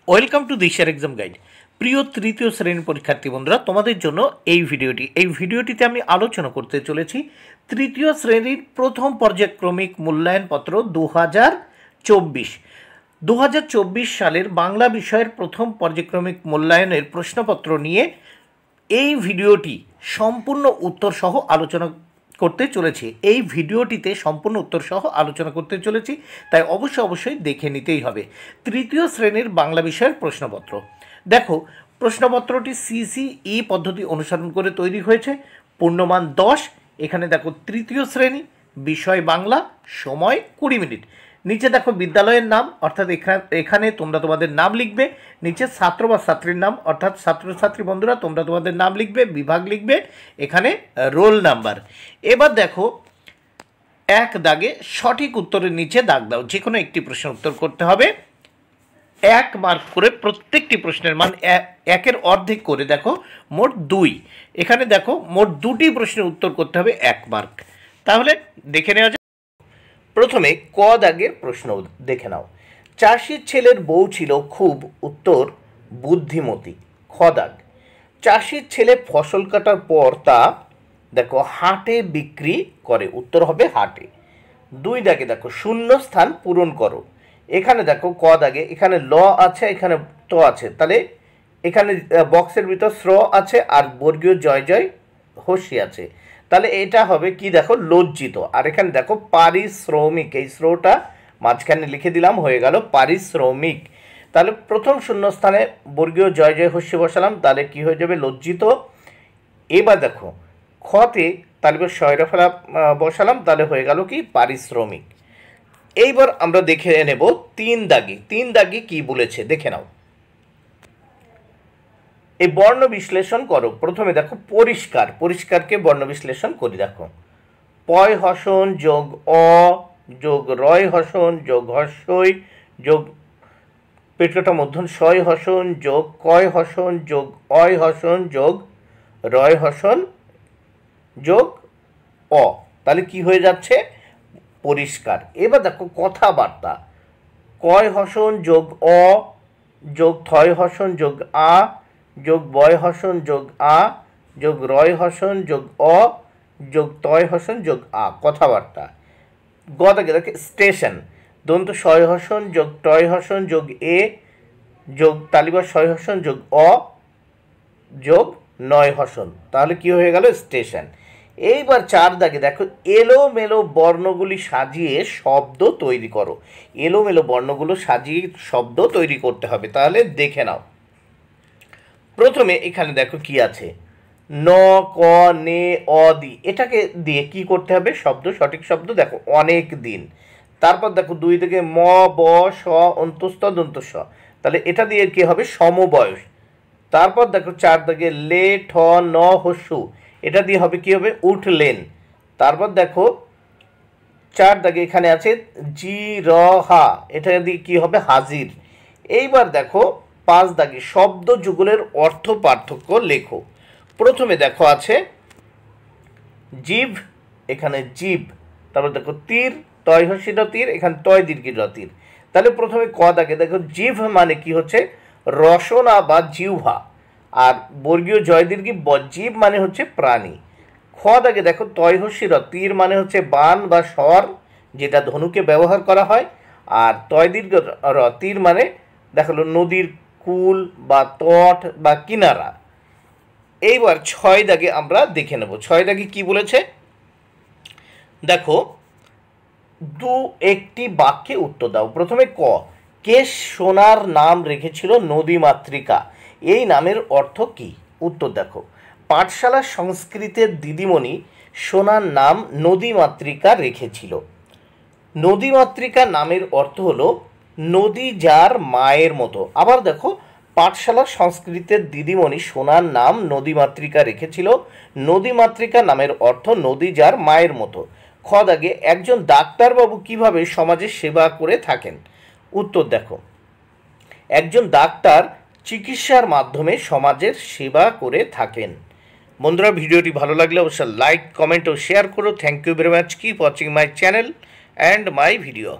Welcome to দিশার exam guide. প্রিয় তৃতীয় শ্রেণীর পরীক্ষার্থী বন্ধুরা, তোমাদের জন্য এই ভিডিওটিতে আমি আলোচনা করতে চলেছি তৃতীয় শ্রেণীর প্রথম পর্যায়ক্রমিক মূল্যায়নপত্র 2024 সালের বাংলা বিষয়ের প্রথম পর্যায়ক্রমিক মূল্যায়নের প্রশ্নপত্র নিয়ে এই ভিডিওটি সম্পূর্ণ উত্তর সহ আলোচনা করতে চলেছি। এই ভিডিওটিতে সম্পূর্ণ উত্তর সহ আলোচনা করতে চলেছি, তাই অবশ্যই দেখে নিতেই হবে। তৃতীয় শ্রেণীর বাংলা বিষয়ের প্রশ্নপত্র দেখো, প্রশ্নপত্রটি সিসিই পদ্ধতি অনুসরণ করে তৈরি হয়েছে। পূর্ণমান 10। এখানে দেখো তৃতীয় শ্রেণী, বিষয় বাংলা, সময় 20 মিনিট। নিচে দেখো বিদ্যালয়ের নাম, অর্থাৎ এখানে তোমরা তোমাদের নাম লিখবে। নিচে ছাত্র বা ছাত্রীর নাম, অর্থাৎ ছাত্রছাত্রী বন্ধুরা তোমরা তোমাদের নাম লিখবে, বিভাগ লিখবে, এখানে রোল নাম্বার। এবার দেখো এক দাগে সঠিক উত্তরের নিচে দাগ দাও। যে কোনো একটি প্রশ্নের উত্তর করতে হবে 1 মার্ক করে। প্রত্যেকটি প্রশ্নের মান 1-এর অর্ধেক করে। দেখো মোট 2। এখানে দেখো মোট 2টি প্রশ্নের উত্তর করতে হবে 1 মার্ক। তাহলে দেখে নেওয়া যায়। প্রথমে ক দাগের প্রশ্ন দেখে নাও। চাষির ছেলের বউ ছিল খুব, উত্তর বুদ্ধিমতী। খ দাগ, চাষির ছেলে ফসল কাটার পর তা দেখো হাটে বিক্রি করে, উত্তর হবে হাটে। 2 দাগে দেখো শূন্য স্থান পূরণ করো। এখানে দেখো ক দাগে এখানে ল আছে, এখানে ত আছে, তাহলে এখানে বক্সের ভিতর শ্র আছে আর বর্গীয় জয় জয় হস্যি আছে, তাহলে এটা হবে কি দেখো লজ্জিত। আর এখানে দেখো পারিশ্রমিক, এই শ্রটা মাঝখানে লিখে দিলাম, হয়ে গেল পারিশ্রমিক। তাহলে প্রথম শূন্যস্থানে বর্গীয় জয় জয় হস্যি বসালাম, তাহলে কি হয়ে যাবে লজ্জিত। এবার দেখো খতে তাহলে শয়রফলা বসালাম, তাহলে হয়ে গেল কি পারিশ্রমিক। এইবার আমরা দেখে নেব 3 দাগে। 3 দাগে কি বলেছে দেখে নাও। এই বর্ণ বিশ্লেষণ করো। প্রথমে দেখো পরিষ্কার, পরিষ্কারকে বর্ণ বিশ্লেষণ করি। দেখো পয় হসন যোগ অ যোগ রয় হসন যোগ হস্যই যোগ পেটকাটা মধ্যন শয় হসন যোগ কয় হসন যোগ অয় হসন যোগ রয় হসন যোগ অ, তাহলে কি হয়ে যাচ্ছে পরিষ্কার। এবার দেখো কথাবার্তা, কয় হসন যোগ অ যোগ থয় হসন যোগ আ যোগ বয় হসন যোগ আ যোগ রয় হসন যোগ অ যোগ তয় হসন যোগ আ, কথাবার্তা। গ দাগে দেখে স্টেশন, দন্ত শয় হসন যোগ টয় হসন যোগ এ যোগ তালিবা শয় হসন যোগ অ যোগ নয় হসন, তাহলে কি হয়ে গেল স্টেশন। এইবার 4 দাগে দেখো এলোমেলো বর্ণগুলি সাজিয়ে শব্দ তৈরি করো। এলোমেলো বর্ণগুলো সাজিয়ে শব্দ তৈরি করতে হবে, তাহলে দেখে নাও। প্রথমে এখানে দেখো কি আছে, ন ক নে অ দি, এটাকে দিয়ে কি করতে হবে শব্দ, সঠিক শব্দ দেখো অনেক দিন। তারপর দেখো 2 থেকে ম ব স অন্তস্থ দন্তস্ব, তাহলে এটা দিয়ে কি হবে সমবয়স। তারপর দেখো 4 দাগে লে ঠ ন হস্যু, এটা দিয়ে হবে কি হবে উঠলেন। তারপর দেখো 4 দাগে এখানে আছে জি র হা, এটা দিয়ে কি হবে হাজির। এইবার দেখো 5 দাগে শব্দ যুগলের অর্থ পার্থক্য লেখো। প্রথমে দেখো আছে জীব, এখানে জীব। তারপর দেখো তীর, তয় হস্যি র তীর, এখানে তয় দীর্ঘ র তীর। তাহলে প্রথমে ক দাগে দেখো জিভ মানে কি হচ্ছে রসনা বা জিহ্বা, আর বর্গীয় জয় দীর্ঘ জীব মানে হচ্ছে প্রাণী। খ দাগে দেখো তয় হস্যি র তীর মানে হচ্ছে বান বা স্বর, যেটা ধনুকে ব্যবহার করা হয়। আর তয় দীর্ঘ র তীর মানে দেখালো নদীর কুল বা তট বা কিনারা। এইবার 6 দাগে আমরা দেখে নেব। 6 দাগে কি বলেছে দেখো, 2-1টি বাক্যে উত্তর দাও। প্রথমে ক, কে সোনার নাম রেখেছিল নদীমাতৃকা, এই নামের অর্থ কি, উত্তর দেখো পাঠশালা সংস্কৃতের দিদিমণি সোনার নাম নদীমাতৃকা রেখেছিল। নদীমাতৃকা নামের অর্থ হলো নদী যার মায়ের মতো। আবার দেখো পাঠশালা সংস্কৃতের দিদিমণি সোনার নাম নদীমাতৃকা রেখেছিল, নদীমাতৃকা নামের অর্থ নদী যার মায়ের মতো। খ দাগে একজন ডাক্তারবাবু কিভাবে সমাজের সেবা করে থাকেন, উত্তর দেখো একজন ডাক্তার চিকিৎসার মাধ্যমে সমাজের সেবা করে থাকেন। বন্ধুরা, ভিডিওটি ভালো লাগলে অবশ্যই লাইক, কমেন্ট ও শেয়ার করো। Thank you very much. Keep watching my channel and my video.